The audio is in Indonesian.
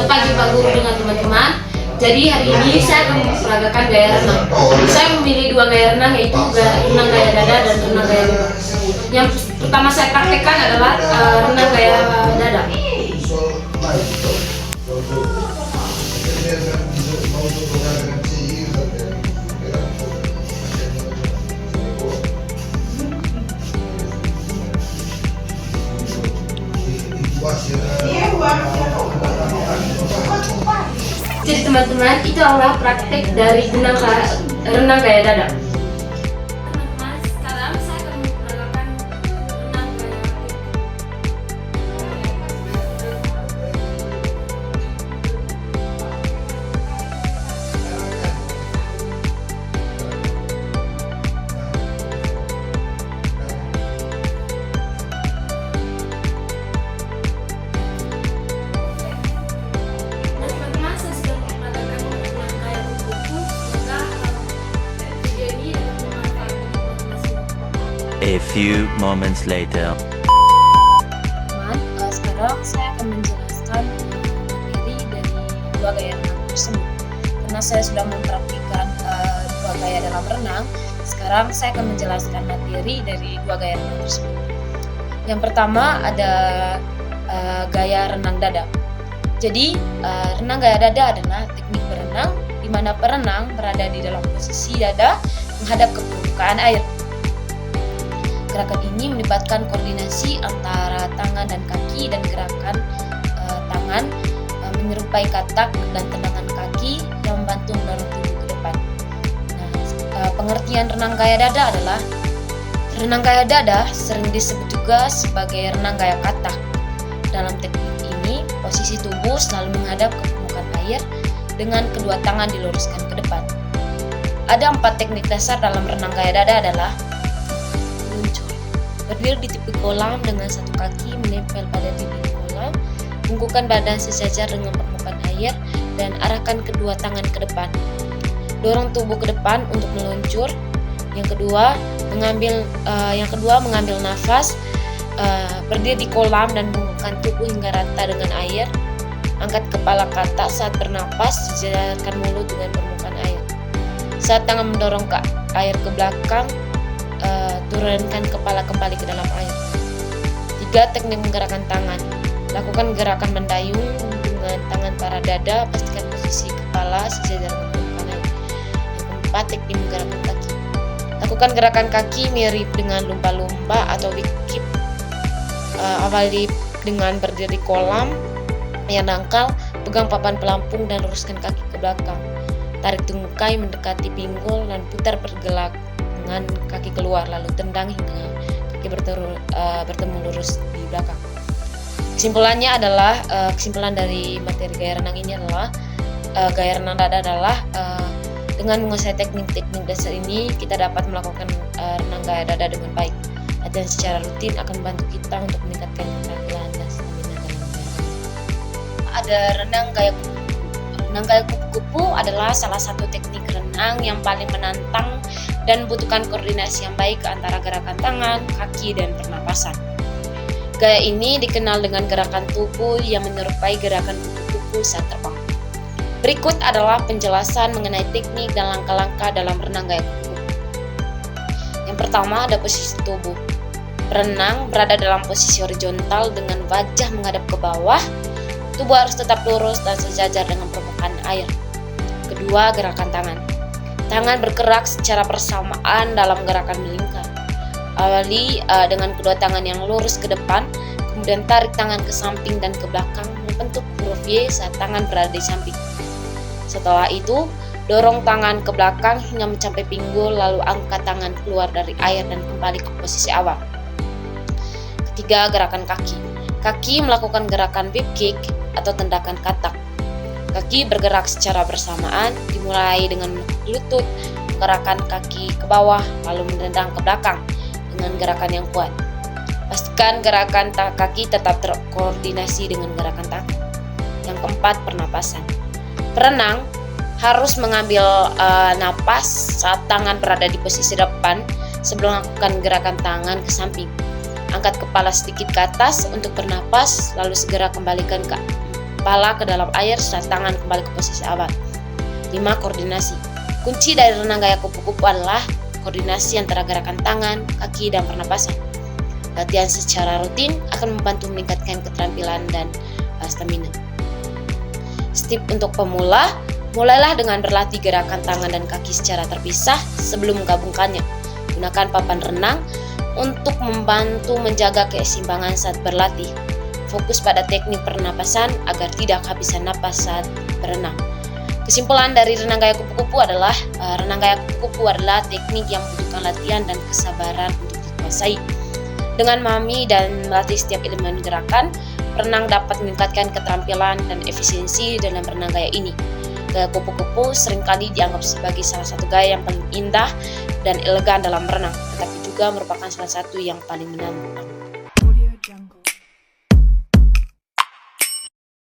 pagi Pak Guru dengan teman-teman. Jadi hari ini saya akan memperagakan gaya renang. Saya memilih dua gaya renang, yaitu renang gaya dada dan renang gaya bebas. Yang pertama saya praktekkan adalah renang gaya dada. Jadi teman-teman, itu adalah praktek dari renang gaya dada. Teman-teman, sekarang saya akan memperagakan renang gaya A few moments later. Sekarang saya akan menjelaskan materi dari dua gaya renang tersebut. Karena saya sudah mempraktikkan dua gaya dalam renang, sekarang saya akan menjelaskan materi dari dua gaya renang tersebut. Yang pertama ada gaya renang dada. Jadi renang gaya dada adalah teknik berenang di mana perenang berada di dalam posisi dada menghadap ke permukaan air. Gerakan ini melibatkan koordinasi antara tangan dan kaki, dan gerakan tangan menyerupai katak dan tendangan kaki yang membantu mendorong tubuh ke depan. Pengertian renang gaya dada adalah renang gaya dada sering disebut juga sebagai renang gaya katak. Dalam teknik ini, posisi tubuh selalu menghadap ke permukaan air dengan kedua tangan diluruskan ke depan. Ada 4 teknik dasar dalam renang gaya dada adalah berdiri di tepi kolam dengan satu kaki menempel pada dinding kolam, bungkukkan badan sejajar dengan permukaan air, dan arahkan kedua tangan ke depan. Dorong tubuh ke depan untuk meluncur. Yang kedua, mengambil nafas. Berdiri di kolam dan bungkukkan tubuh hingga rata dengan air. Angkat kepala ke atas saat bernapas, sejajarkan mulut dengan permukaan air. Saat tangan mendorong ke air ke belakang, turunkan kepala kembali ke dalam air. 3. Teknik menggerakkan tangan. Lakukan gerakan mendayung dengan tangan pada dada, pastikan posisi kepala sejajar dengan permukaan air. Yang 4. Teknik menggerakkan kaki. Lakukan gerakan kaki mirip dengan lumba-lumba atau wikip. Awali dengan berdiri kolam yang dangkal, pegang papan pelampung dan luruskan kaki ke belakang. Tarik tungkai mendekati pinggul dan putar pergelangan kaki keluar, lalu tendang hingga kaki bertemu lurus di belakang. Kesimpulan dari materi gaya renang ini adalah gaya renang dada adalah dengan menguasai teknik-teknik dasar ini kita dapat melakukan renang gaya dada dengan baik. Latihan secara rutin akan membantu kita untuk meningkatkan keterampilan dan stamina dalam gaya renang. Ada renang gaya kupu-kupu. Renang gaya kupu-kupu adalah salah satu teknik renang yang paling menantang dan membutuhkan koordinasi yang baik antara gerakan tangan, kaki, dan pernapasan. Gaya ini dikenal dengan gerakan tubuh yang menyerupai gerakan kupu-kupu saat terbang. Berikut adalah penjelasan mengenai teknik dan langkah-langkah dalam renang gaya kupu-kupu. Yang pertama ada posisi tubuh. Berenang berada dalam posisi horizontal dengan wajah menghadap ke bawah. Tubuh harus tetap lurus dan sejajar dengan permukaan air. Kedua, gerakan tangan. Tangan bergerak secara bersamaan dalam gerakan melingkar. Awali dengan kedua tangan yang lurus ke depan, kemudian tarik tangan ke samping dan ke belakang membentuk huruf Y saat tangan berada di samping. Setelah itu, dorong tangan ke belakang hingga mencapai pinggul, lalu angkat tangan keluar dari air dan kembali ke posisi awal. Ketiga, gerakan kaki. Kaki melakukan gerakan whip kick atau tendakan katak. Kaki bergerak secara bersamaan, dimulai dengan lutut, menggerakkan kaki ke bawah, lalu menendang ke belakang dengan gerakan yang kuat. Pastikan gerakan kaki tetap terkoordinasi dengan gerakan tangan. Yang keempat, pernapasan. Perenang harus mengambil napas saat tangan berada di posisi depan sebelum melakukan gerakan tangan ke samping. Angkat kepala sedikit ke atas untuk bernapas, lalu segera kembalikan ke kepala ke dalam air saat tangan kembali ke posisi awal. 5. Koordinasi. Kunci dari renang gaya kupu-kupu adalah koordinasi antara gerakan tangan, kaki, dan pernapasan. Latihan secara rutin akan membantu meningkatkan keterampilan dan stamina. Tip untuk pemula, mulailah dengan berlatih gerakan tangan dan kaki secara terpisah sebelum menggabungkannya. Gunakan papan renang untuk membantu menjaga keseimbangan saat berlatih. Fokus pada teknik pernapasan agar tidak kehabisan napas saat berenang. Kesimpulan dari renang gaya kupu-kupu adalah renang gaya kupu-kupu adalah teknik yang membutuhkan latihan dan kesabaran untuk dikuasai. Dengan memahami dan melatih setiap elemen gerakan, renang dapat meningkatkan keterampilan dan efisiensi dalam renang gaya ini. Gaya kupu-kupu seringkali dianggap sebagai salah satu gaya yang paling indah dan elegan dalam renang, tetapi juga merupakan salah satu yang paling menantang.